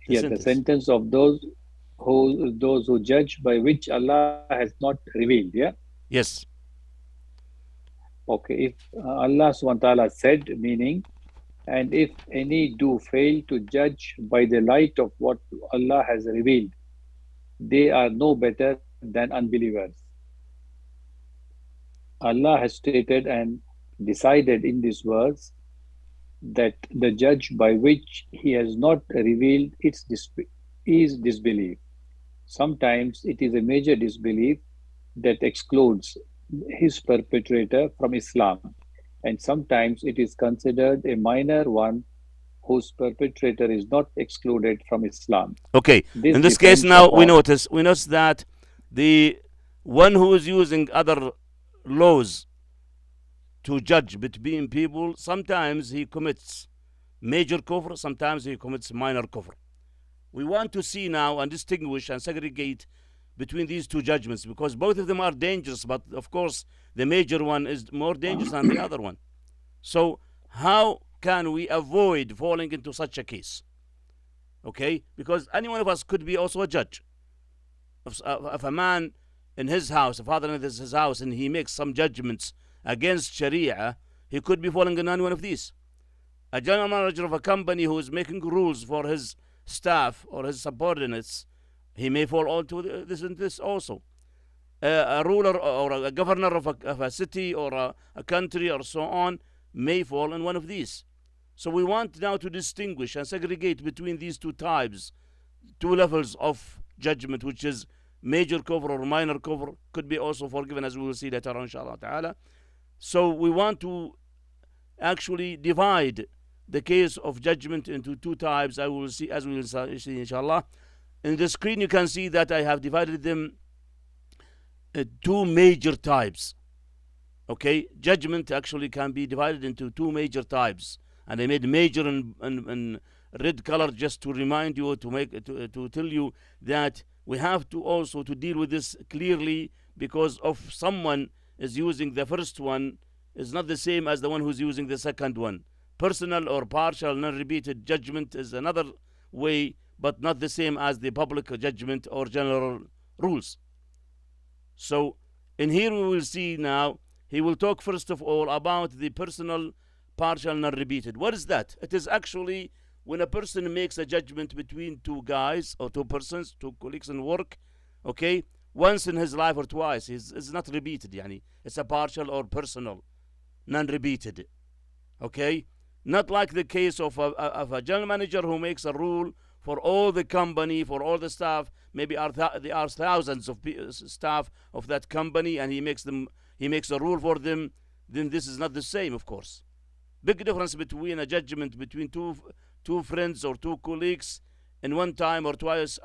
The Yeah, the sentence. sentence of those who judge by which Allah has not revealed. Yeah. Yes. Okay. If Allah subhanahu wa ta'ala said, meaning, and if any do fail to judge by the light of what Allah has revealed, they are no better than unbelievers. Allah has stated and decided in these words that the judge by which He has not revealed is disbelief. Sometimes it is a major disbelief that excludes his perpetrator from Islam, and sometimes it is considered a minor one whose perpetrator is not excluded from Islam. Okay. This In this case, depends now upon. we notice that the one who is using other laws to judge between people, sometimes he commits major kufr, sometimes he commits minor kufr. We want to see now and distinguish and segregate between these two judgments because both of them are dangerous, but of course the major one is more dangerous than the other one. So how can we avoid falling into such a case? Okay, because any one of us could be also a judge. If a man in his house, a father in his house, and he makes some judgments against Sharia, he could be falling in any one of these. A general manager of a company who is making rules for his staff or his subordinates, he may fall onto this also. A ruler or a governor of a city or a country or so on may fall in one of these. So we want now to distinguish and segregate between these two types, two levels of judgment, which is major kufr or minor kufr, could be also forgiven, as we will see later on, inshallah ta'ala. So we want to actually divide the case of judgment into two types, I will see, as we will see, inshallah. In the screen, you can see that I have divided them two major types. Okay, judgment actually can be divided into two major types, and I made major in red color just to remind you to tell you that we have to also to deal with this clearly because of someone is using the first one is not the same as the one who's using the second one. Personal or partial non-repeated judgment is another way, but not the same as the public judgment or general rules. So in here we will see now, he will talk first of all about the personal partial non-repeated. What is that? It is actually when a person makes a judgment between two guys or two persons, two colleagues in work, okay, once in his life or twice. It's not repeated, yani. It's a partial or personal, non-repeated, okay? Not like the case of a general manager who makes a rule for all the company, for all the staff. Maybe there are thousands of staff of that company, and he makes a rule for them. Then this is not the same, of course. Big difference between a judgment between two friends or two colleagues in one time or twice.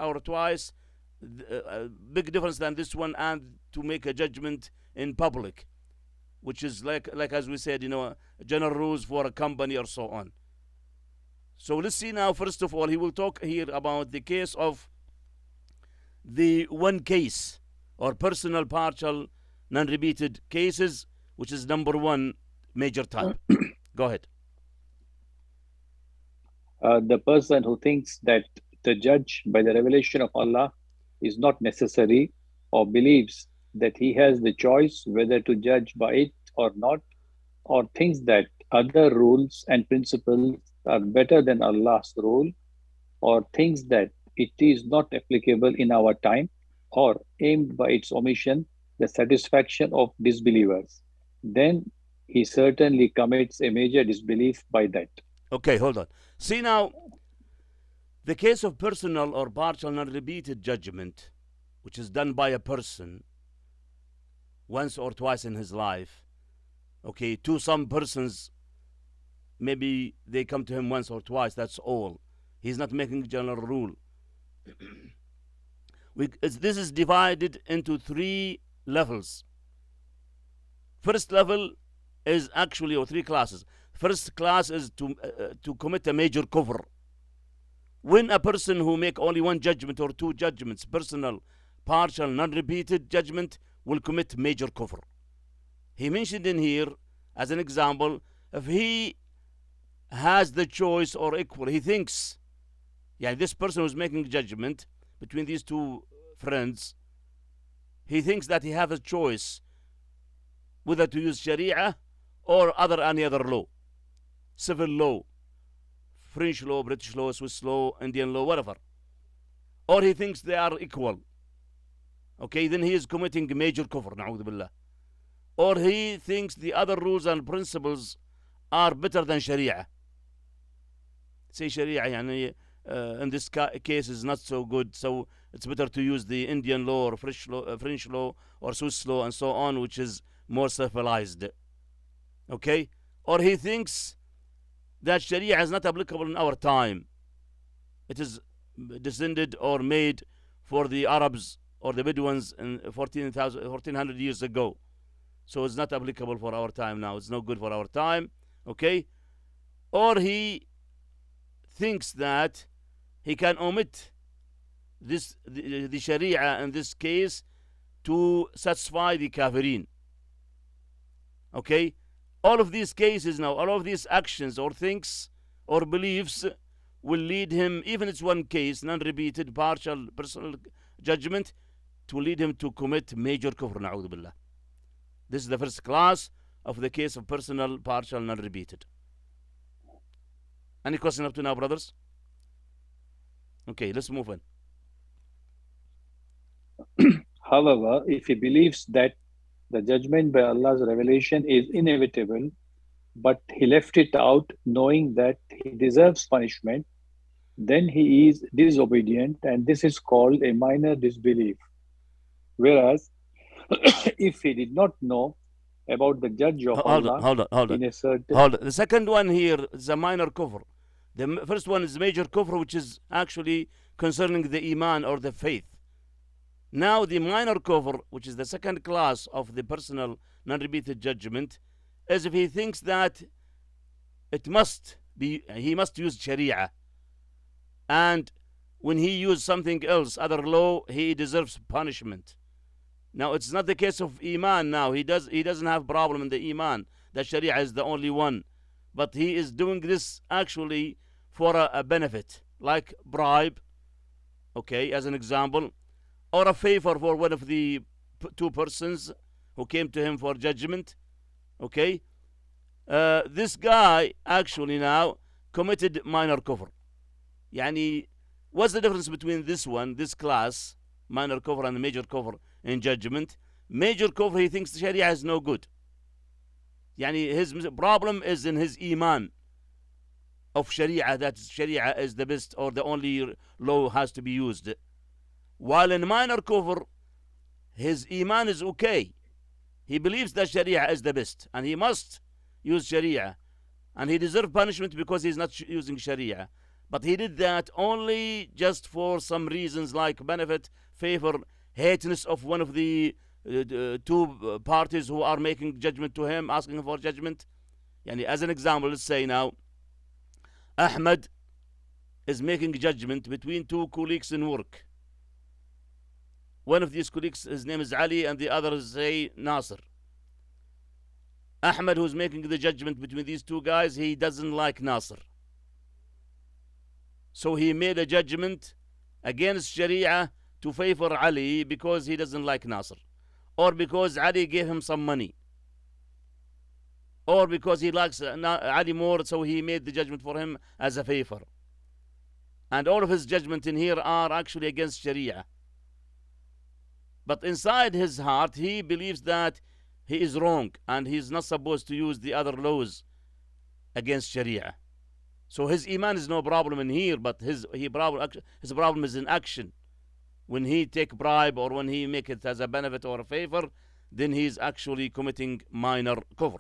Big difference than this one, and to make a judgment in public, which is like as we said, general rules for a company or so on. So let's see now. First of all, he will talk here about the case of the one case or personal partial non-repeated cases, which is number one major type. Go ahead. The person who thinks that the judge by the revelation of Allah is not necessary or believes that he has the choice whether to judge by it or not, or thinks that other rules and principles are better than Allah's rule, or thinks that it is not applicable in our time, or aimed by its omission the satisfaction of disbelievers, then he certainly commits a major disbelief by that. Okay, hold on. See now, the case of personal or partial non-repeated judgment, which is done by a person once or twice in his life, okay, to some persons, maybe they come to him once or twice, that's all. He's not making a general rule. This is divided into three levels. First level is actually, or three classes. First class is to commit a major kufr. When a person who make only one judgment or two judgments, personal, partial, non-repeated judgment, will commit major kufr. He mentioned in here, as an example, if he has the choice or equal, he thinks, Yeah, this person who's making judgment between these two friends, he thinks that he has a choice whether to use Sharia or any other law, civil law, French law, British law, Swiss law, Indian law, whatever. Or he thinks they are equal. Okay, then he is committing major kufr, na'udhu billah. Or he thinks the other rules and principles are better than Sharia. Say Sharia, يعني, in this case is not so good, so it's better to use the Indian law or French law or Swiss law and so on, which is more civilized. Okay? Or he thinks that Sharia is not applicable in our time. It is descended or made for the Arabs or the Bedouins in 1400 years ago. So it's not applicable for our time now. It's no good for our time. Okay? Or he thinks that he can omit the Sharia in this case to satisfy the Kafirin. Okay? All of these cases now, all of these actions or things or beliefs will lead him, even it's one case, non-repeated, partial, personal judgment, to lead him to commit major kufr, na'udhu billah. This is the first class of the case of personal, partial, non-repeated. Any question up to now, brothers? Okay, let's move on. However, if he believes that the judgment by Allah's revelation is inevitable, but he left it out knowing that he deserves punishment, then he is disobedient, and this is called a minor disbelief. Whereas, if he did not know about the judge of Allah Hold in a certain... on. The second one here is a minor kufr. The first one is major kufr, which is actually concerning the iman or the faith. Now the minor kufr, which is the second class of the personal non-repeated judgment, is if he thinks that he must use Sharia, and when he uses something else, other law, he deserves punishment. Now it's not the case of iman. Now he doesn't have problem in the iman that Sharia is the only one, but he is doing this actually for a benefit, like bribe, okay, as an example, or a favor for one of the two persons who came to him for judgment. Okay, this guy actually now committed minor kufr. Yani, what's the difference between this class, minor kufr, and major kufr in judgment? Major kufr, he thinks Sharia is no good. Yani, his problem is in his iman of Sharia, that Sharia is the best or the only law has to be used. While in minor kufr, his iman is okay. He believes that Sharia is the best and he must use Sharia, and he deserves punishment because he's not using Sharia. But he did that only just for some reasons like benefit, favor, hateness of one of the two parties who are making judgment to him, asking for judgment. Yani, as an example, let's say now Ahmed is making judgment between two colleagues in work. One of these colleagues, his name is Ali, and the other is, say, Nasser. Ahmed, who's making the judgment between these two guys, he doesn't like Nasser. So he made a judgment against Sharia to favor Ali because he doesn't like Nasser, or because Ali gave him some money, or because he likes Ali more, so he made the judgment for him as a favor. And all of his judgment in here are actually against Sharia. But inside his heart, he believes that he is wrong and he's not supposed to use the other laws against Sharia. So his iman is no problem in here, but his problem is in action. When he take bribe or when he make it as a benefit or a favor, then he's actually committing minor kufr.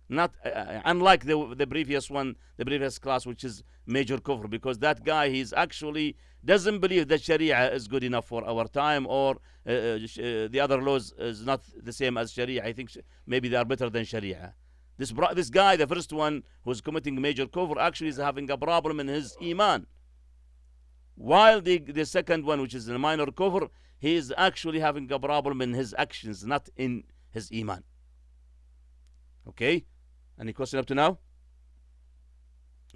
Not unlike the previous one, the previous class, which is major kufr, because that guy, he's actually doesn't believe that Sharia is good enough for our time, or the other laws is not the same as Sharia. I think maybe they are better than Sharia. This guy, the first one who's committing major kufr, actually is having a problem in his iman. While the second one, which is a minor kufr, he is actually having a problem in his actions, not in his iman. Okay? Any question up to now?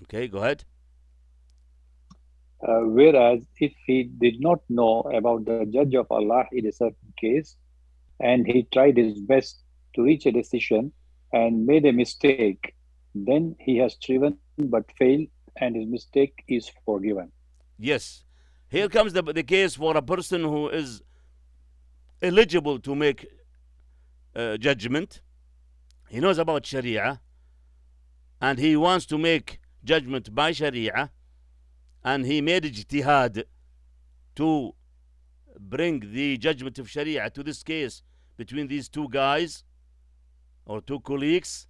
Okay, go ahead. Whereas if he did not know about the judge of Allah in a certain case, and he tried his best to reach a decision and made a mistake, then he has striven but failed, and his mistake is forgiven. Yes. Here comes the case for a person who is eligible to make judgment. He knows about Sharia and he wants to make judgment by Sharia, and he made ijtihad to bring the judgment of Sharia to this case between these two guys or two colleagues,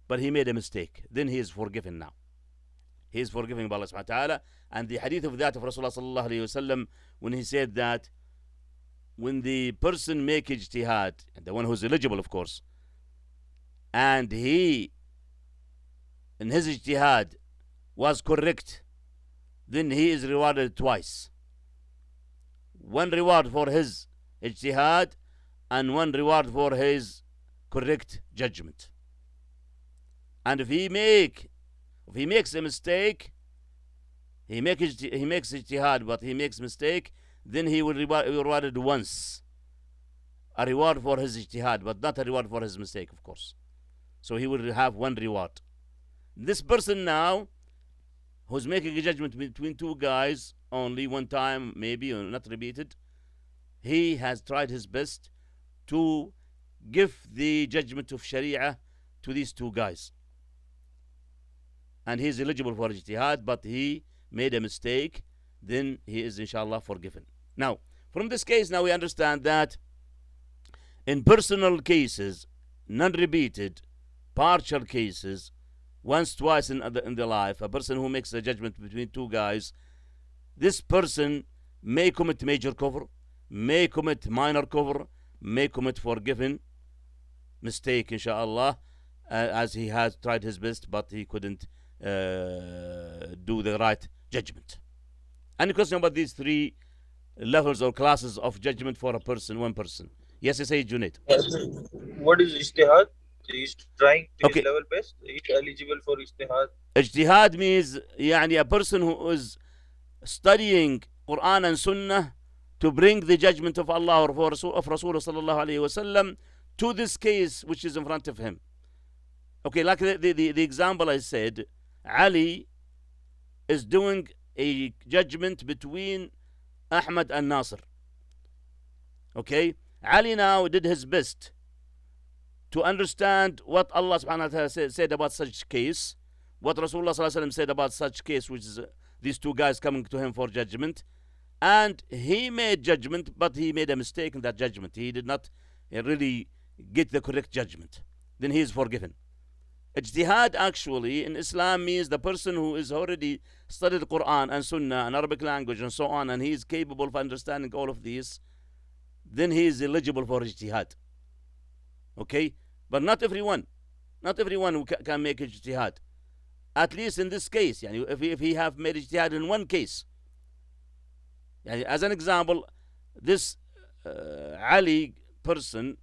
but he made a mistake. Then he is forgiven now. He is forgiven by Allah subhanahu wa ta'ala. And the hadith of that of Rasulullah sallallahu alayhi wasallam, when he said that when the person make ijtihad, the one who's eligible of course, and he in his ijtihad was correct, then he is rewarded twice. One reward for his ijtihad and one reward for his correct judgment. And if he makes a mistake, he makes ijtihad but he makes mistake, then he will be rewarded once. A reward for his ijtihad, but not a reward for his mistake, of course. So he will have one reward. This person now, who's making a judgment between two guys only one time, maybe, or not repeated, he has tried his best to give the judgment of Sharia to these two guys. And he is eligible for ijtihad, but he made a mistake, then he is inshallah forgiven. Now, from this case, now we understand that in personal cases, non-repeated, partial cases, once, twice in the life, a person who makes a judgment between two guys, this person may commit major kufr, may commit minor kufr, may commit forgiven mistake, inshallah, as he has tried his best, but he couldn't do the right judgment. Any question about these three levels or classes of judgment for a person, one person? Yes, I say Junaid. What is ijtihad? He's trying his Okay. level best. He's eligible for ijtihad. Ijtihad means يعني a person who is studying Quran and Sunnah to bring the judgment of Allah or of Rasulullah sallallahu alayhi wasallam to this case which is in front of him. Okay, like the example I said, Ali is doing a judgment between Ahmad and Nasr. Okay, Ali now did his best to understand what Allah subhanahu wa ta'ala said about such case, what Rasulullah sallallahu alayhi wa sallam said about such case, which is these two guys coming to him for judgment. And he made judgment, but he made a mistake in that judgment. He did not really get the correct judgment. Then he is forgiven. Ijtihad actually in Islam means the person who is already studied Quran and Sunnah and Arabic language and so on, and he is capable of understanding all of these, then he is eligible for ijtihad. Okay? But not everyone who can make ijtihad. At least in this case, if he have made ijtihad in one case. As an example, this Ali person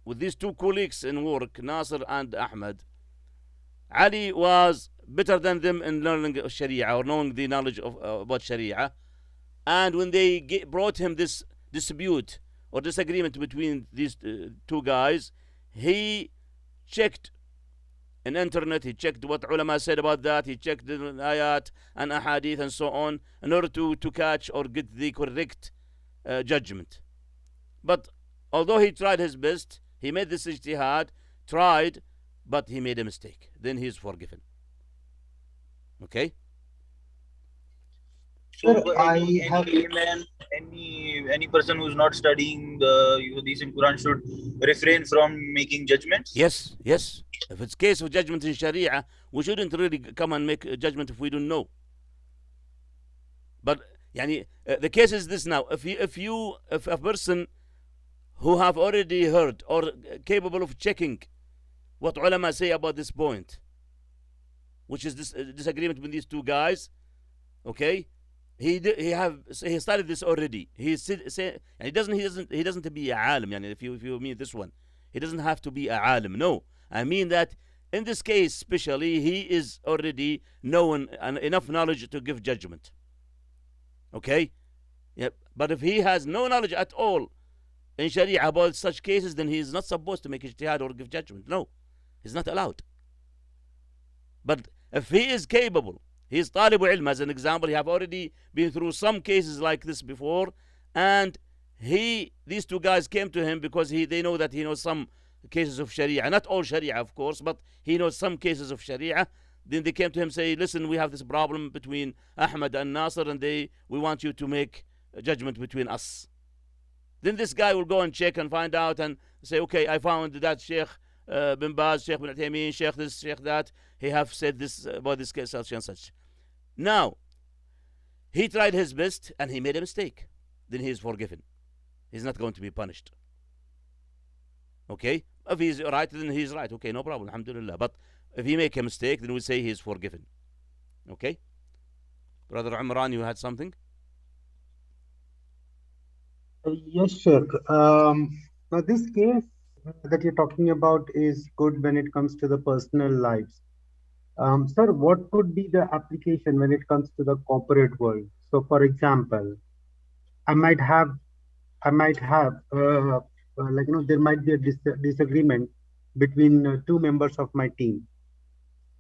with these two colleagues in work, Nasr and Ahmad, Ali was better than them in learning Sharia or knowing the knowledge of about Sharia. And when they brought him this dispute or disagreement between these two guys, he checked in internet, he checked what ulama said about that, he checked the ayat and ahadith and so on in order to catch or get the correct judgment. But although he tried his best, he made this ijtihad, tried, but he made a mistake. Then he is forgiven. Okay? So Sir, I any have layman, any person who's not studying the these in Quran should refrain from making judgments. Yes. If it's case of judgment in Sharia, we shouldn't really come and make a judgment if we don't know. But the case is this now. If a person who have already heard or capable of checking what ulama say about this point, which is this disagreement between these two guys, okay, he studied this already. He doesn't be a alim. If you mean this one, he doesn't have to be a alim. No, I mean that in this case, especially, he is already known and enough knowledge to give judgment. Okay? Yep. But if he has no knowledge at all in Sharia about such cases, then he is not supposed to make ijtihad or give judgment. No, he's not allowed. But if he is capable, he is talib ilm, as an example, he have already been through some cases like this before, and these two guys came to him because they know that he knows some cases of Sharia, not all Sharia, of course, but he knows some cases of Sharia. Then they came to him, say, listen, we have this problem between Ahmad and Nasr, and we want you to make a judgment between us. Then this guy will go and check and find out and say, okay, I found that Sheikh bin Baz, Sheikh bin Uthaymeen, Sheikh this, Sheikh that, he have said this about this case, such and such. Now, he tried his best and he made a mistake. Then he is forgiven. He's not going to be punished. Okay? If he's right, then he's right. Okay, no problem, alhamdulillah. But if he make a mistake, then we say he is forgiven. Okay? Brother Umran, you had something? Yes, sir. Now, this case that you're talking about is good when it comes to the personal lives. Sir, what could be the application when it comes to the corporate world? So, for example, I might have, there might be a disagreement between two members of my team.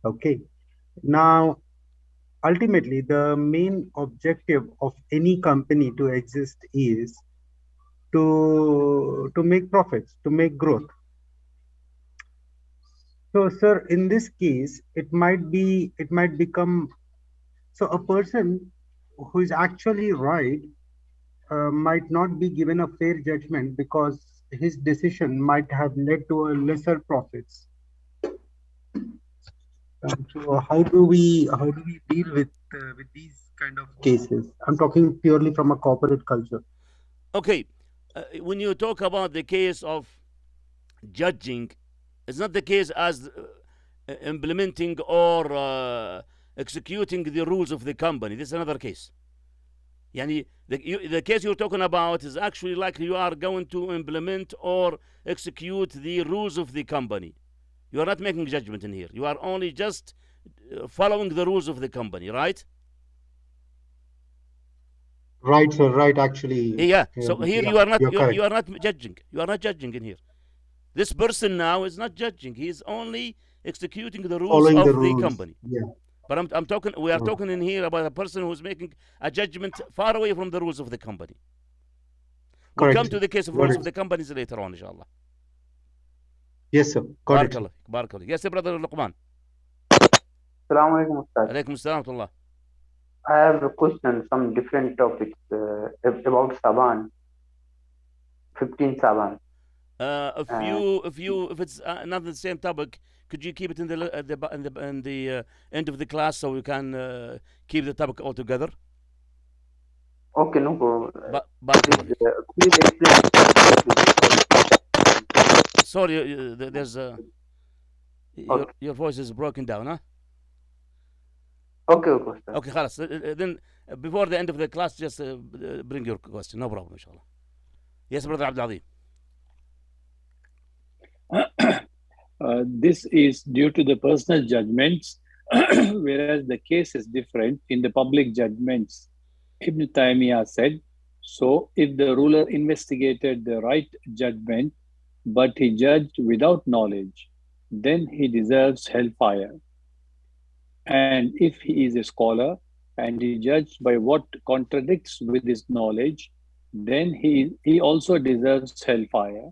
Okay. Now, ultimately, the main objective of any company to exist is to make profits, to make growth. So, sir, in this case, it might become, so a person who is actually right might not be given a fair judgment because his decision might have led to a lesser profits. So how do we deal with these kind of cases? I'm talking purely from a corporate culture. Okay. When you talk about the case of judging, it's not the case as implementing or executing the rules of the company. This is another case. Yani the case you're talking about is actually like you are going to implement or execute the rules of the company. You are not making judgment in here. You are only just following the rules of the company, right? Right, sir. Right. Actually, Yeah. So here yeah, you are not you're correct. you are not judging. You are not judging in here. This person now is not judging. He is only executing the rules Following the of the rules. company. Yeah. But I'm talking. We are Oh, talking in here about a person who is making a judgment far away from the rules of the company. We'll come correct. to the case of Got rules it. of the companies later on, inshallah. Yes, sir. Got it, sir. Barakallah. Barakallah. Yes, brother Luqman. Assalamu alaikum, Ustad. Alaykum assalam wa rahmatullah. I have a question, some different topics about Saban, 15 Saban. If it's not the same topic, could you keep it in the end of the class so we can keep the topic all together? Okay, no problem. Barakallah. Please explain. Sorry, there's Okay, your voice is broken down, huh? okay, Ustad. Okay, خلاص. Then before the end of the class, just bring your question. No problem, inshallah. Yes, brother Abdul Azim. This is due to the personal judgments, whereas the case is different in the public judgments. Ibn Taymiyyah said, so if the ruler investigated the right judgment, but he judged without knowledge, then he deserves hellfire. And if he is a scholar and he judged by what contradicts with his knowledge, then he also deserves hellfire.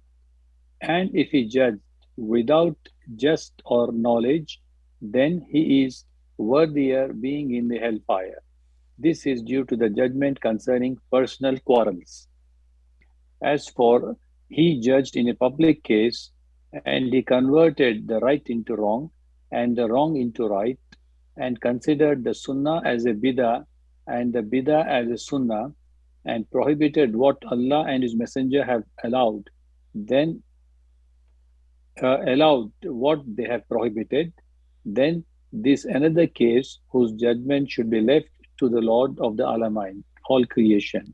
And if he judged without just or knowledge, then he is worthier being in the hellfire. This is due to the judgment concerning personal quarrels. As for he judged in a public case and he converted the right into wrong and the wrong into right and considered the sunnah as a bidah and the bidah as a sunnah and prohibited what Allah and His Messenger have allowed, then allowed what they have prohibited, then this another case whose judgment should be left to the Lord of the Alamine, all creation.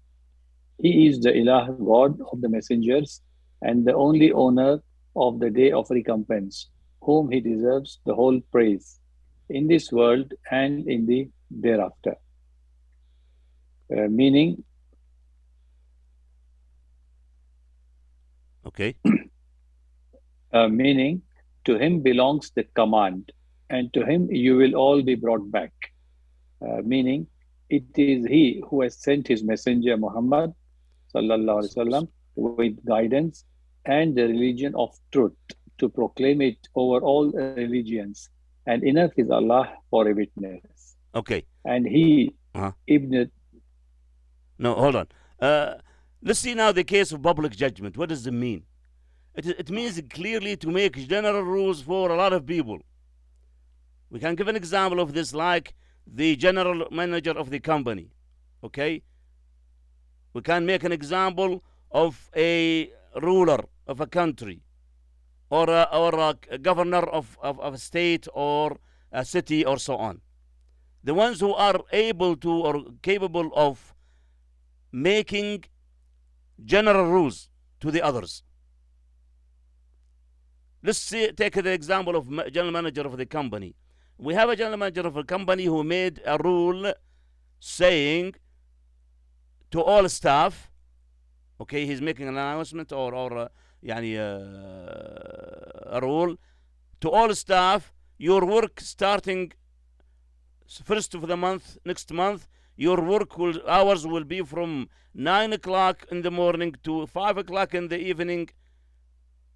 He is the Ilah God of the messengers and the only owner of the day of recompense, whom he deserves the whole praise in this world and in the thereafter. meaning Okay. meaning to him belongs the command, and to him you will all be brought back. Meaning, it is he who has sent his messenger Muhammad sallallahu alaihi wasallam with guidance and the religion of truth to proclaim it over all religions, and enough is Allah for a witness. Okay. And he, Uh-huh. Ibn, No, hold on. Let's see now the case of public judgment. What does it mean? It means clearly to make general rules for a lot of people. We can give an example of this, like the general manager of the company. Okay? We can make an example of a ruler of a country, or a governor of a state or a city, or so on. The ones who are able to or capable of making general rules to the others. Let's take the example of general manager of the company. We have a general manager of a company who made a rule saying to all staff, okay, he's making an announcement or a rule to all staff, your work starting first of the month, next month, your work hours will be from 9 o'clock in the morning to 5 o'clock in the evening,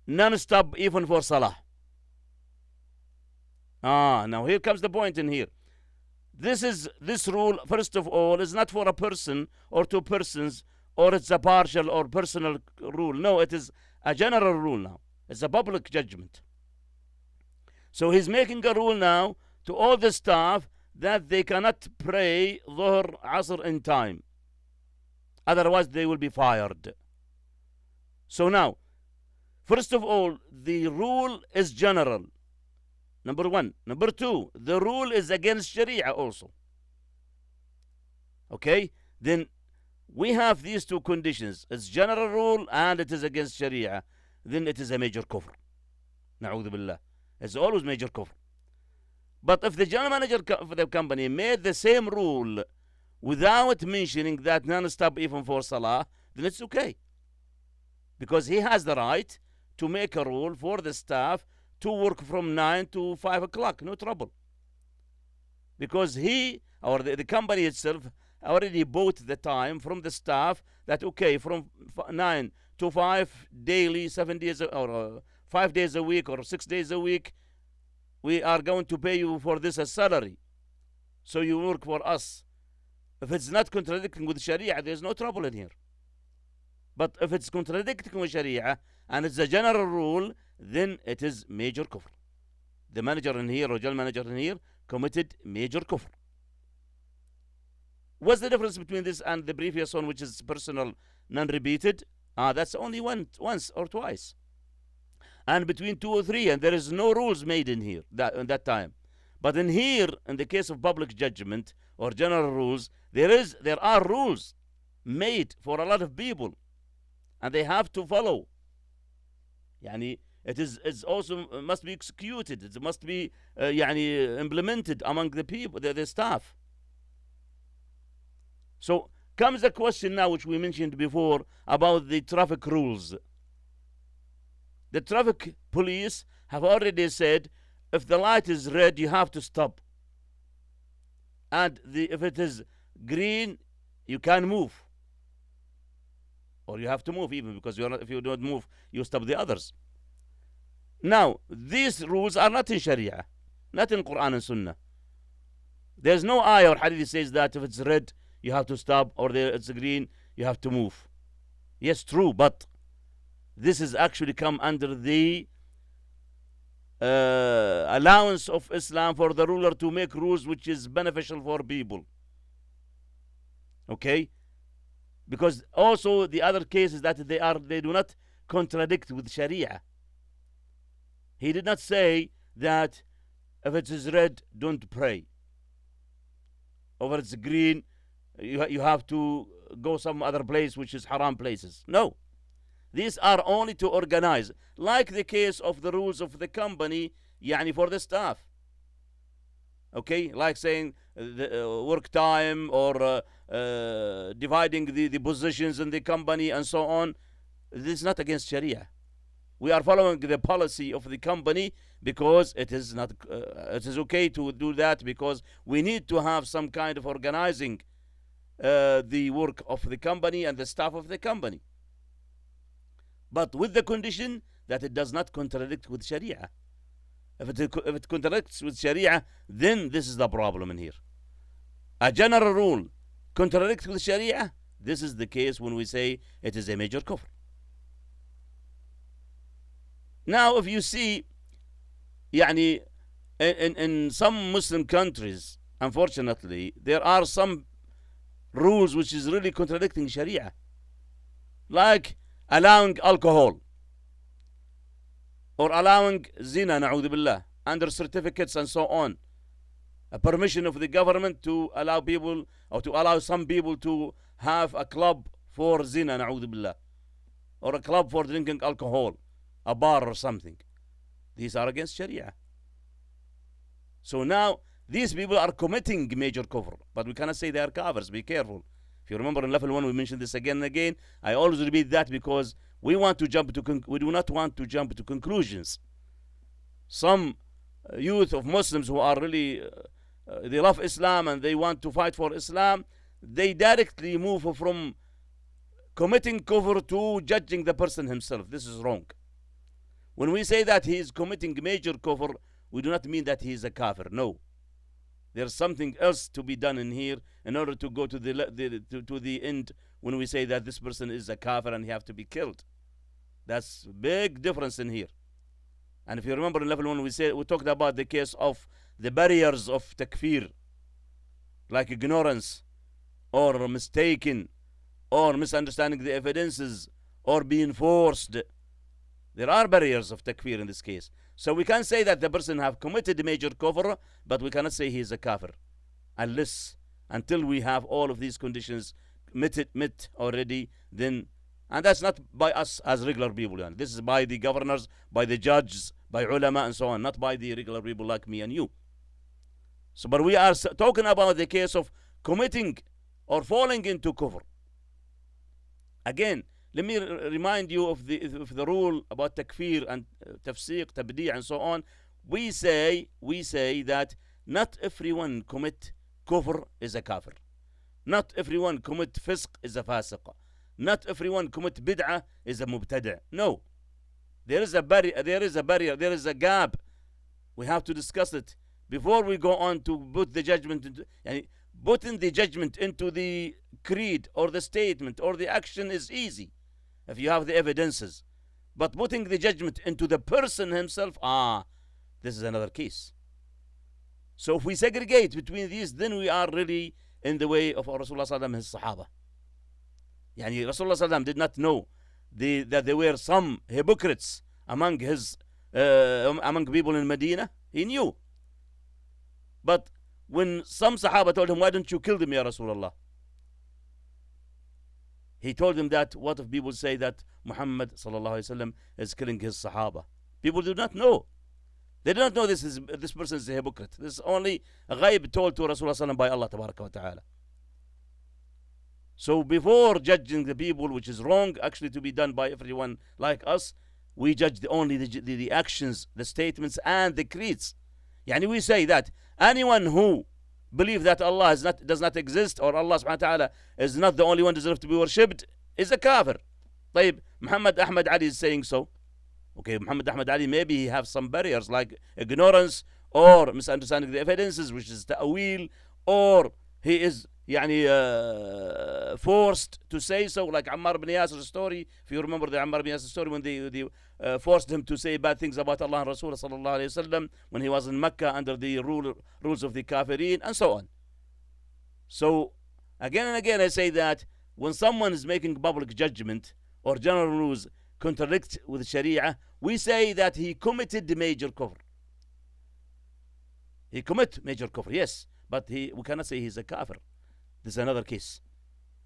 non-stop, even for salah. Now here comes the point in here. This rule, first of all, is not for a person or two persons, or it's a partial or personal rule. No, it is a general rule now. It's a public judgment. So he's making a rule now to all the staff that they cannot pray Dhuhr, Asr in time. Otherwise, they will be fired. So now, first of all, the rule is general. Number one. Number two, the rule is against Sharia also. Okay? Then we have these two conditions. It's general rule and it is against Sharia. Then it is a major kufr. Na'udhu billah. It's always major kufr. But if the general manager of the company made the same rule without mentioning that non-stop even for salah, then it's okay. Because he has the right to make a rule for the staff to work from 9 to 5 o'clock, no trouble. Because he, or the company itself, already bought the time from the staff that, okay, from 9 to 5 daily, 7 days, or 5 days a week, or 6 days a week, we are going to pay you for this as salary. So you work for us. If it's not contradicting with Sharia, there's no trouble in here. But if it's contradicting with Sharia, and it's a general rule, then it is major kufr. The manager in here, or general manager in here, committed major kufr. What's the difference between this and the previous one, which is personal, non-repeated? That's only once or twice. And between 2 or 3, and there is no rules made in here in that time. But in here, in the case of public judgment or general rules, there are rules made for a lot of people, and they have to follow. Yani, it's also must be executed. It must be implemented among the people, the staff. So comes the question now, which we mentioned before, about the traffic rules. The traffic police have already said, if the light is red, you have to stop. And if it is green, you can move. Or you have to move even, because if you don't move, you stop the others. Now, these rules are not in Sharia, not in Quran and Sunnah. There's no ayah or hadith that says that if it's red, you have to stop, or it's green, you have to move. Yes, true, but this has actually come under the allowance of Islam for the ruler to make rules which is beneficial for people. Okay? Because also the other cases that they do not contradict with Sharia. He did not say that if it is red, don't pray. Or if it's green, you have to go some other place which is haram places. No. These are only to organize, like the case of the rules of the company, for the staff. Okay, like saying the work time or dividing the positions in the company and so on. This is not against Sharia. We are following the policy of the company because it is not. It is okay to do that because we need to have some kind of organizing the work of the company and the staff of the company, but with the condition that it does not contradict with Sharia. If it contradicts with Sharia, then this is the problem in here. A general rule contradicts with Sharia. This is the case when we say it is a major kufr. Now, if you see, يعني, in some Muslim countries, unfortunately, there are some rules which is really contradicting Sharia, like allowing alcohol or allowing zina, na'udhu billah, under certificates and so on. A permission of the government to allow people or to allow some people to have a club for zina, na'udhu billah, or a club for drinking alcohol, a bar or something. These are against Sharia. So now these people are committing major kufr, but we cannot say they are kafirs. Be careful. If you remember in level 1, we mentioned this again and again. I always repeat that because we want to jump to we do not want to jump to conclusions. Some youth of Muslims who are really they love Islam and they want to fight for Islam, they directly move from committing kufr to judging the person himself. This is wrong. When we say that he is committing major kufr, we do not mean that he is a kafir. No. There's something else to be done in here in order to go to the end when we say that this person is a kafir and he have to be killed. That's big difference in here. And if you remember in level 1, we talked about the case of the barriers of takfir, like ignorance or mistaken or misunderstanding the evidences or being forced. There are barriers of takfir in this case. So we can say that the person have committed major kufr, but we cannot say he is a kafir until we have all of these conditions met already. Then, and that's not by us as regular people. This is by the governors, by the judges, by ulama and so on, not by the regular people like me and you. So, but we are talking about the case of committing or falling into kufr. Again, let me remind you of the rule about takfir and tafsiq, tabdi' and so on. We say that not everyone commit kufr is a kafir. Not everyone commit fisq is a fasiq. Not everyone commit bid'ah is a mubtada'. No. There is a barrier, there is a gap. We have to discuss it before we go on to put the judgment into, putting the judgment into the creed or the statement or the action is easy if you have the evidences. But putting the judgment into the person himself, this is another case. So if we segregate between these, then we are really in the way of Rasulullah sallallahu and his Sahaba. Rasulullah sallallahu did not know that there were some hypocrites among people in Medina. He knew. But when some Sahaba told him, why don't you kill them, Ya Rasulullah? He told them that, what if people say that Muhammad sallallahu alaihi wasallam is killing his Sahaba? People do not know. They do not know this person is a hypocrite. This is only a ghaib told to Rasulullah sallallahu by Allah tabaraka wa ta'ala. So before judging the people, which is wrong actually to be done by everyone like us, we judge only the actions, the statements and the creeds. We say that anyone who believe that Allah does not exist, or Allah subhanahu wa ta'ala is not the only one deserved to be worshipped, is a kafir. طيب, Muhammad Ahmad Ali is saying so. Okay, Muhammad Ahmad Ali, maybe he have some barriers like ignorance or misunderstanding the evidences, which is ta'wil, or he is forced to say so, like Ammar ibn Yasir's story. If you remember the Ammar ibn Yasir story, when they forced him to say bad things about Allah and Rasul sallallahu alayhi wasallam when he was in Mecca under the rules of the kafirin and so on. So again and again I say that when someone is making public judgment or general rules contradict with Sharia, we say that he committed major kufr. He commit major kufr, yes, but we cannot say he's a kafir. This is another case.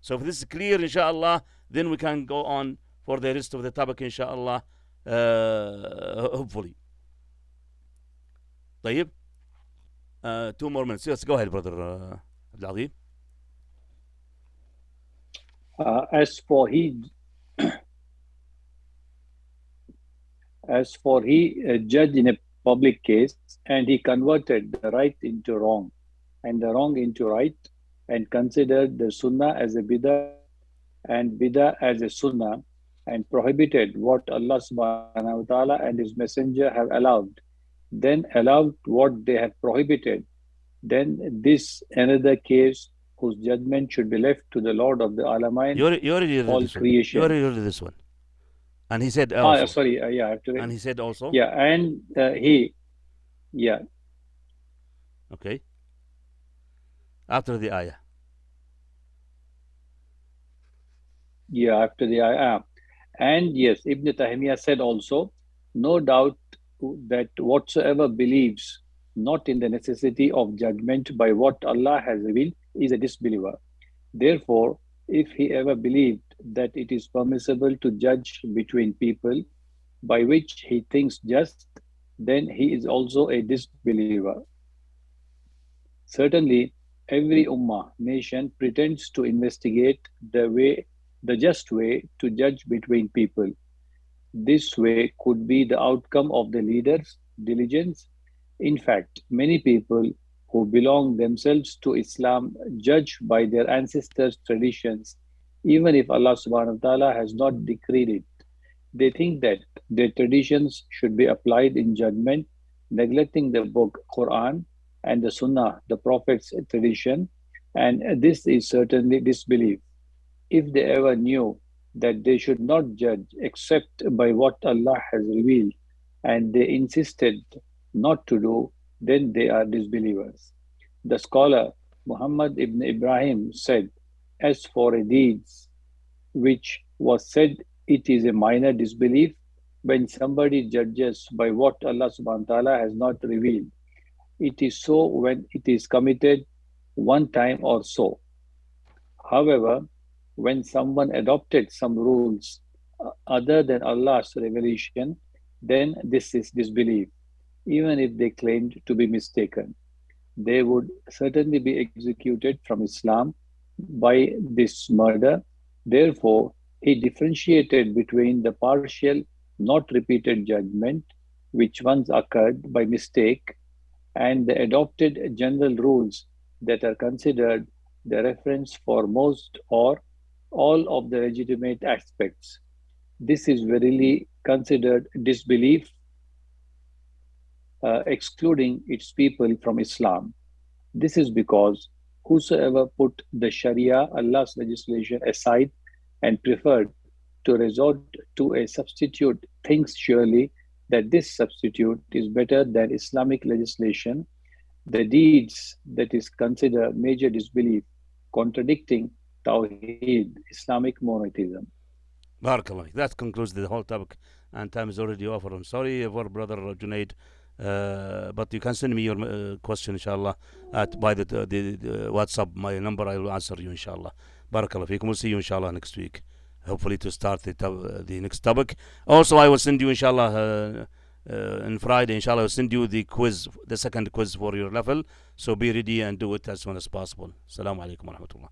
So if this is clear, inshallah, then we can go on for the rest of the topic, inshallah, hopefully. طيب, 2 more minutes. Yes, go ahead, brother Abdul Azim. As for he judged in a public case, and he converted the right into wrong, and the wrong into right, and considered the sunnah as a bidah and bidah as a sunnah, and prohibited what Allah subhanahu wa ta'ala and His Messenger have allowed, then allowed what they have prohibited, then this another case whose judgment should be left to the Lord of the Alamin, You already read all this one. You creation. already read this one. And he said Ah, also. sorry, yeah, I have to And read. he said also. Yeah, and yeah, Okay. After the ayah. yeah, after the ayah. And yes, Ibn Taymiyyah said also, no doubt that whatsoever believes not in the necessity of judgment by what Allah has revealed is a disbeliever. Therefore, if he ever believed that it is permissible to judge between people by which he thinks just, then he is also a disbeliever. Certainly, every ummah nation pretends to investigate the just way to judge between people. This way could be the outcome of the leader's diligence. In fact, many people who belong themselves to Islam judge by their ancestors' traditions, even if Allah subhanahu wa ta'ala has not decreed it. They think that their traditions should be applied in judgment, neglecting the book Quran and the Sunnah, the Prophet's tradition, and this is certainly disbelief. If they ever knew that they should not judge except by what Allah has revealed, and they insisted not to do, then they are disbelievers. The scholar Muhammad ibn Ibrahim said, as for a deeds which was said it is a minor disbelief when somebody judges by what Allah subhanahu wa ta'ala has not revealed. It is so when it is committed one time or so. However, when someone adopted some rules other than Allah's revelation, then this is disbelief, even if they claimed to be mistaken. They would certainly be executed from Islam by this murder. Therefore, he differentiated between the partial, not repeated judgment, which once occurred by mistake, and the adopted general rules that are considered the reference for most or all of the legitimate aspects. This is verily considered disbelief, excluding its people from Islam. This is because whosoever put the Sharia, Allah's legislation, aside and preferred to resort to a substitute thinks surely that this substitute is better than Islamic legislation. The deeds that is considered major disbelief, contradicting Tawheed, Islamic monotheism. Barakallah. That concludes the whole topic, and time is already over. I'm sorry for brother Junaid, but you can send me your question, inshallah, at by the WhatsApp. My number, I will answer you, inshallah. Barakallah fikum. We'll see you, inshallah, next week. Hopefully, to start the next topic. Also, I will send you, inshallah, on Friday, inshallah, I will send you the quiz, the second quiz for your level. So be ready and do it as soon as possible. Assalamu alaikum wa rahmatullah.